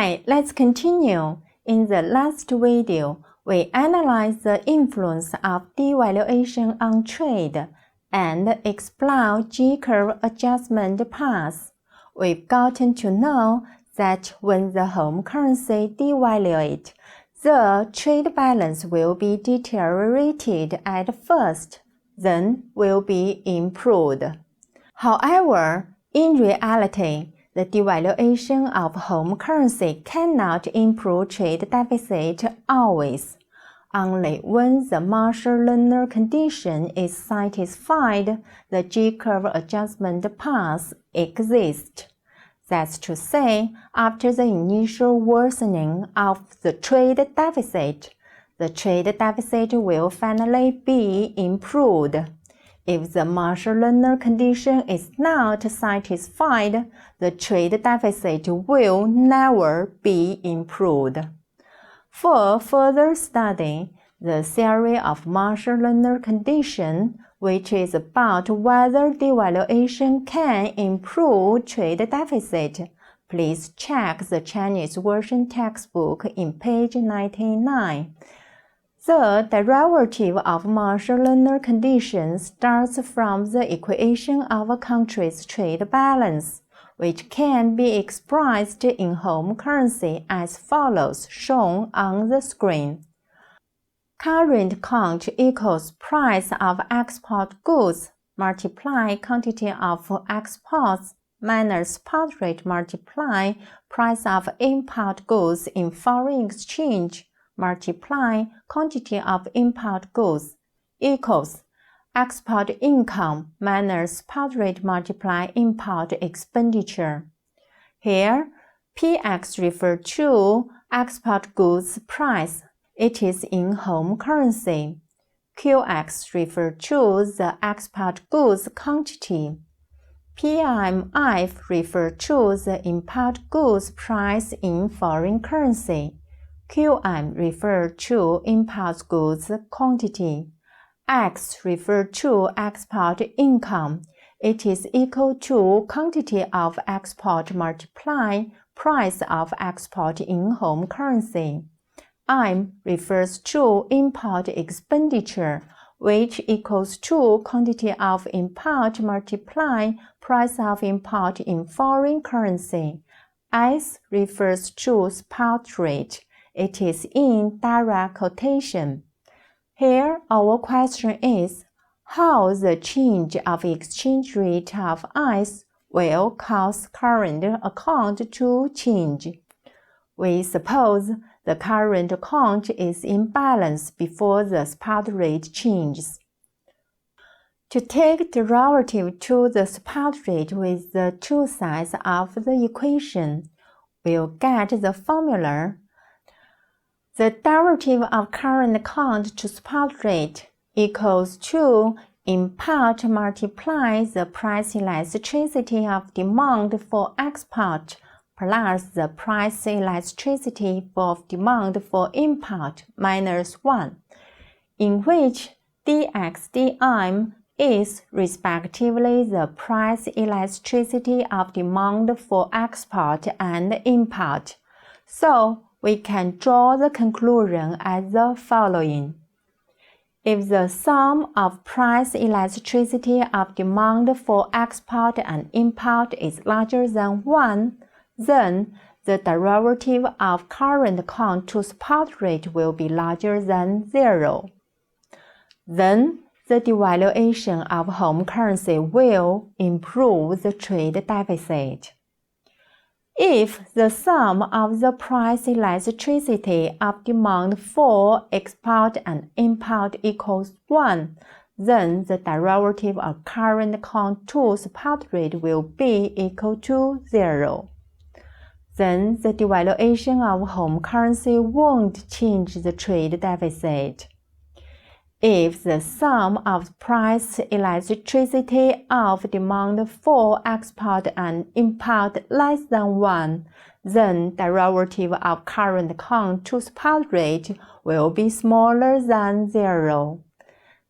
Hi, let's continue. In the last video, we analyzed the influence of devaluation on trade and explored J-curve adjustment paths. We've gotten to know that when the home currency devaluates, the trade balance will be deteriorated at first, then will be improved. However, in reality, the devaluation of home currency cannot improve trade deficit always. Only when the Marshall-Lerner condition is satisfied, the J-curve adjustment path exists. That's to say, after the initial worsening of the trade deficit, the trade deficit will finally be improved. If the Marshall-Lerner condition is not satisfied, the trade deficit will never be improved. For further study, the theory of Marshall-Lerner condition, which is about whether devaluation can improve trade deficit, please check the Chinese version textbook in page 99. The derivative of Marshall-Lerner condition starts from the equation of a country's trade balance, which can be expressed in home currency as follows, shown on the screen. Current account equals price of export goods multiply quantity of exports minus spot rate multiply price of import goods in foreign exchange multiply quantity of import goods equals export income minus spot rate multiply import expenditure. Here, PX refers to export goods price. It is in home currency. QX refers to the export goods quantity. PMF refers to the import goods price in foreign currency. QM refers to import goods quantity. X refers to export income. It is equal to quantity of export multiply price of export in home currency. M refers to import expenditure, which equals to quantity of import multiply price of import in foreign currency. S refers to spot rate. It is in direct quotation. Here, our question is, how the change of exchange rate of S will cause current account to change. We suppose the current account is in balance before the spot rate changes. To take derivative to the spot rate with the two sides of the equation, we'll get the formula. The derivative of current account to spot rate equals to import multiply the price elasticity of demand for export plus the price elasticity of demand for import minus 1, in which dx dm is respectively the price elasticity of demand for export and import. So, we can draw the conclusion as the following. If the sum of price elasticity of demand for export and import is larger than 1, then the derivative of current account to spot rate will be larger than 0. Then, the devaluation of home currency will improve the trade deficit. If the sum of the price elasticity of demand for export and import equals 1, then the derivative of current account to spot rate will be equal to 0. Then the devaluation of home currency won't change the trade deficit. If the sum of price elasticity of demand for export and import less than 1, then derivative of current account to spot rate will be smaller than 0.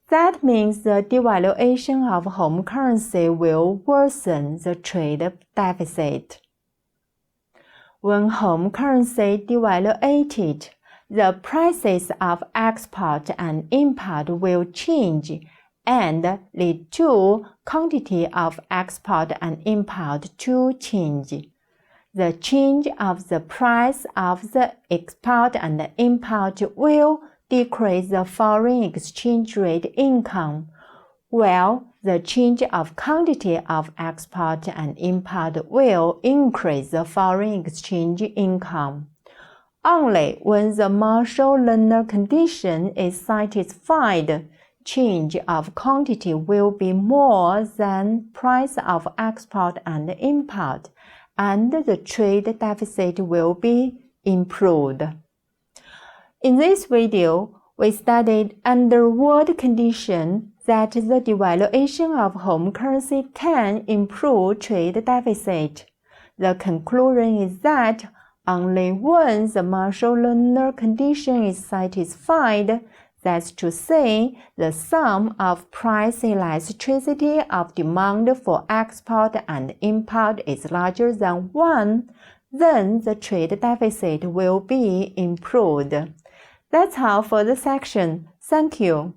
That means the devaluation of home currency will worsen the trade deficit. When home currency devaluated, the prices of export and import will change and lead to quantity of export and import to change. The change of the price of the export and import will decrease the foreign exchange rate income, while the change of quantity of export and import will increase the foreign exchange income. Only when the Marshall-Lerner condition is satisfied, change of quantity will be more than price of export and import, and the trade deficit will be improved. In this video, we studied under what condition that the devaluation of home currency can improve trade deficit. The conclusion is that only when the Marshall-Lerner condition is satisfied, that's to say, the sum of price elasticity of demand for export and import is larger than 1, then the trade deficit will be improved. That's all for the section. Thank you.